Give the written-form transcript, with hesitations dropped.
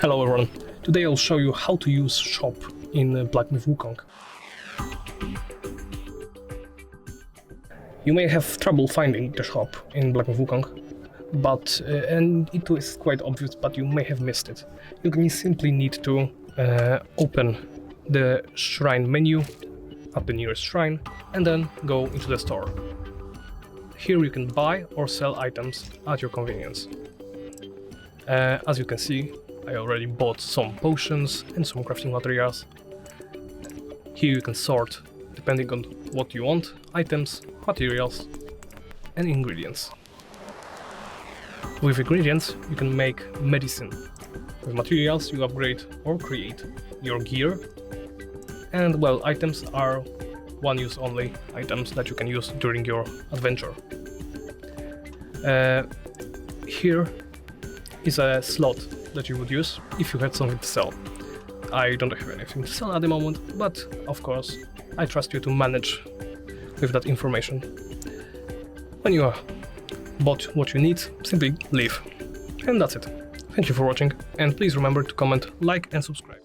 Hello everyone, today I'll show you how to use shop in Black Myth Wukong. You may have trouble finding the shop in Black Myth Wukong, but and it is quite obvious, but you may have missed it. You simply need to open the shrine menu at the nearest shrine and then go into the store. Here you can buy or sell items at your convenience. As you can see, I already bought some potions and some crafting materials. Here you can sort, depending on what you want, items, materials and ingredients. With ingredients you can make medicine. With materials you upgrade or create your gear. And well, items are one-use only items that you can use during your adventure. Here is a slot that you would use if you had something to sell. I don't have anything to sell at the moment, but of course I trust you to manage with that information. When you have bought what you need, simply leave. And that's it. Thank you for watching, and please remember to comment, like and subscribe.